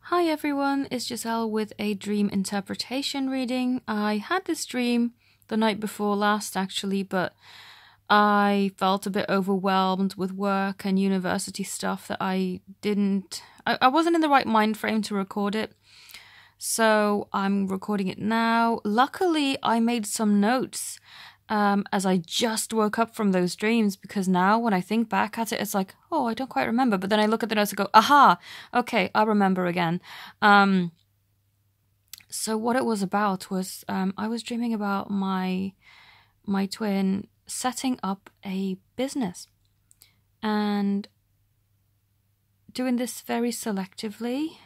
Hi everyone, it's Giselle with a dream interpretation reading. I had this dream the night before last actually, but I felt a bit overwhelmed with work and university stuff that I wasn't in the right mind frame to record it. So I'm recording it now. Luckily, I made some notes as I just woke up from those dreams, because now when I think back at it, it's like, oh, I don't quite remember. But then I look at the notes and go, aha, okay, I'll remember again. So what it was about was I was dreaming about my twin setting up a business and doing this very selectively.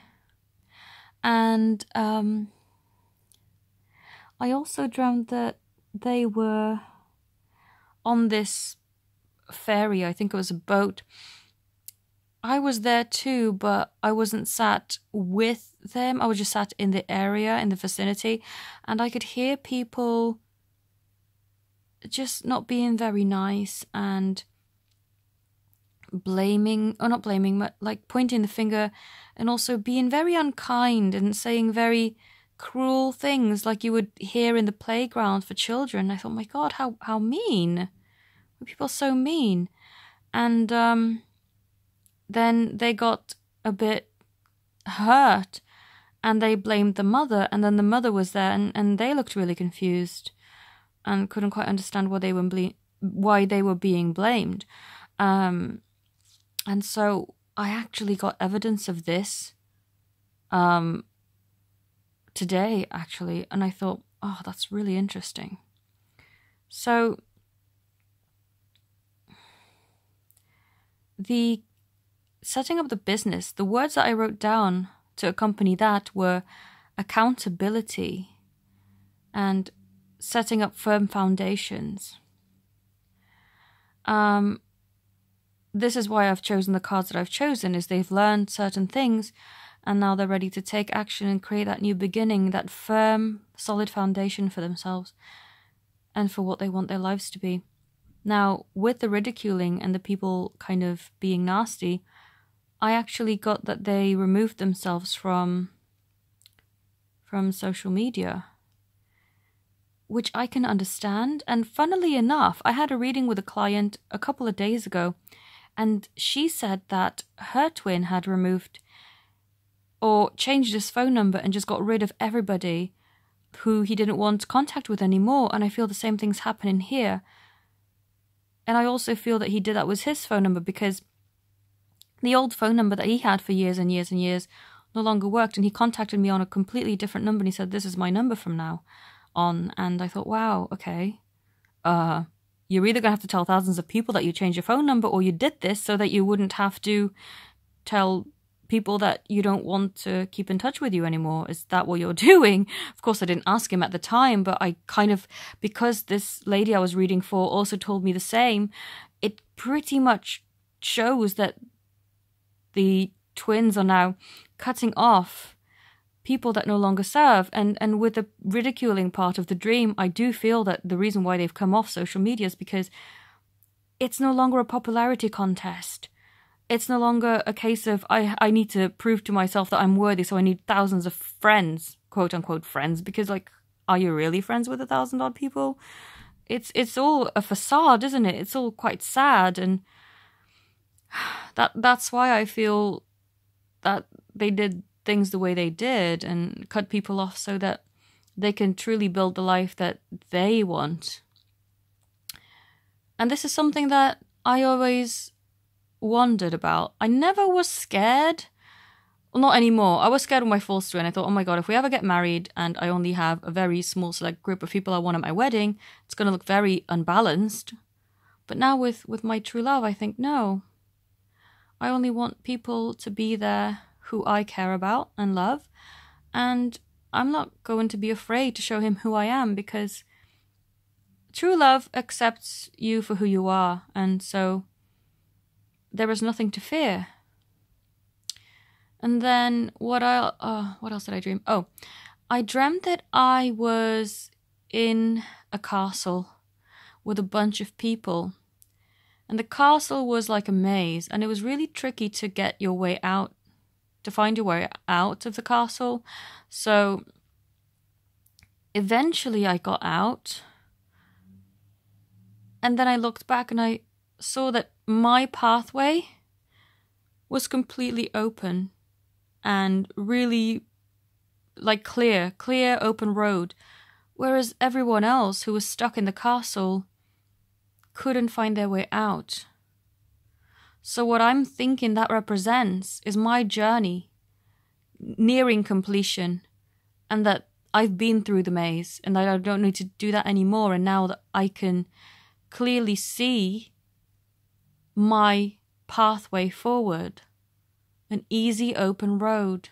And I also dreamt that they were on this ferry. I think it was a boat. I was there too, but I wasn't sat with them. I was just sat in the area, in the vicinity, and I could hear people just not being very nice and blaming, or not blaming, but like pointing the finger, and also being very unkind and saying very cruel things like you would hear in the playground for children. I thought, my God, how mean. Were people so mean? And then they got a bit hurt and they blamed the mother, and then the mother was there and they looked really confused and couldn't quite understand why they were being blamed. And so I actually got evidence of this today, actually, and I thought, oh, that's really interesting. So the setting up the business, the words that I wrote down to accompany that were accountability and setting up firm foundations. This is why I've chosen the cards that I've chosen, is they've learned certain things and now they're ready to take action and create that new beginning, that firm, solid foundation for themselves and for what they want their lives to be. Now, with the ridiculing and the people kind of being nasty, I actually got that they removed themselves from social media, which I can understand. And funnily enough, I had a reading with a client a couple of days ago, and she said that her twin had removed or changed his phone number and just got rid of everybody who he didn't want contact with anymore. And I feel the same thing's happening here. And I also feel that he did that with his phone number, because the old phone number that he had for years and years and years no longer worked, and he contacted me on a completely different number and he said, this is my number from now on. And I thought, wow, okay. You're either going to have to tell thousands of people that you changed your phone number, or you did this so that you wouldn't have to tell people that you don't want to keep in touch with you anymore. Is that what you're doing? Of course, I didn't ask him at the time, but I kind of, because this lady I was reading for also told me the same, it pretty much shows that the twins are now cutting off people that no longer serve. And with the ridiculing part of the dream, I do feel that the reason why they've come off social media is because it's no longer a popularity contest. It's no longer a case of I need to prove to myself that I'm worthy, so I need thousands of friends, quote unquote friends, because like, are you really friends with 1,000 odd people? It's all a facade, isn't it? It's all quite sad, and that's why I feel that they did things the way they did and cut people off so that they can truly build the life that they want. And this is something that I always wondered about. I never was scared. Well, not anymore. I was scared when my false twin. I thought, oh my God, if we ever get married and I only have a very small select group of people I want at my wedding, it's going to look very unbalanced. But now with my true love, I think, no. I only want people to be there who I care about and love. And I'm not going to be afraid to show him who I am, because true love accepts you for who you are. And so there is nothing to fear. And then what else did I dream? Oh, I dreamt that I was in a castle with a bunch of people. And the castle was like a maze, and it was really tricky to get your way out to find your way out of the castle. So eventually I got out, and then I looked back and I saw that my pathway was completely open and really like clear open road, whereas everyone else who was stuck in the castle couldn't find their way out. So what I'm thinking that represents is my journey nearing completion, and that I've been through the maze and that I don't need to do that anymore, and now that I can clearly see my pathway forward, an easy open road.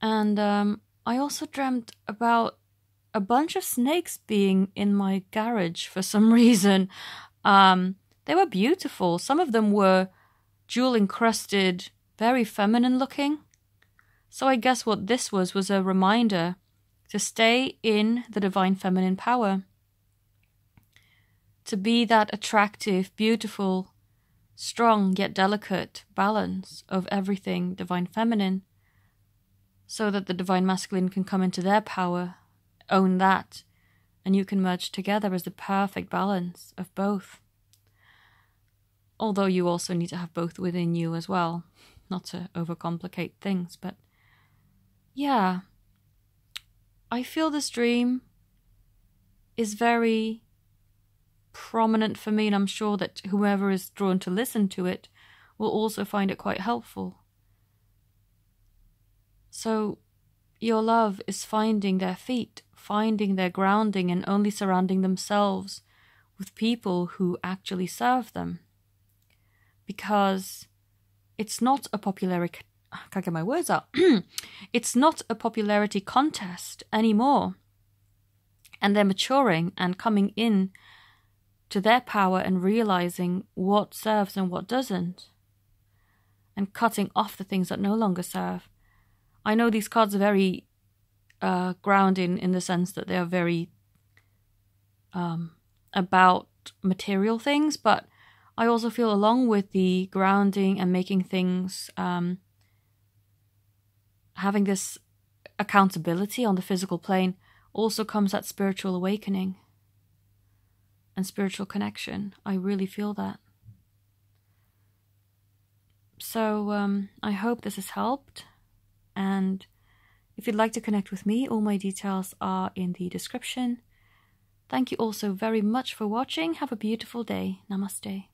And I also dreamt about a bunch of snakes being in my garage for some reason. They were beautiful. Some of them were jewel encrusted, very feminine looking. So I guess what this was a reminder to stay in the divine feminine power, to be that attractive, beautiful, strong yet delicate balance of everything divine feminine, so that the divine masculine can come into their power, own that, and you can merge together as the perfect balance of both. Although you also need to have both within you as well, not to overcomplicate things. But yeah, I feel this dream is very prominent for me, and I'm sure that whoever is drawn to listen to it will also find it quite helpful. So your love is finding their feet, finding their grounding, and only surrounding themselves with people who actually serve them. Because it's not a popularity, I can't get my words out. It's not a popularity contest anymore. And they're maturing and coming in to their power and realizing what serves and what doesn't, and cutting off the things that no longer serve. I know these cards are very grounding in the sense that they are very about material things, but I also feel along with the grounding and making things, having this accountability on the physical plane, also comes that spiritual awakening and spiritual connection. I really feel that. So I hope this has helped. And if you'd like to connect with me, all my details are in the description. Thank you all so very much for watching. Have a beautiful day. Namaste.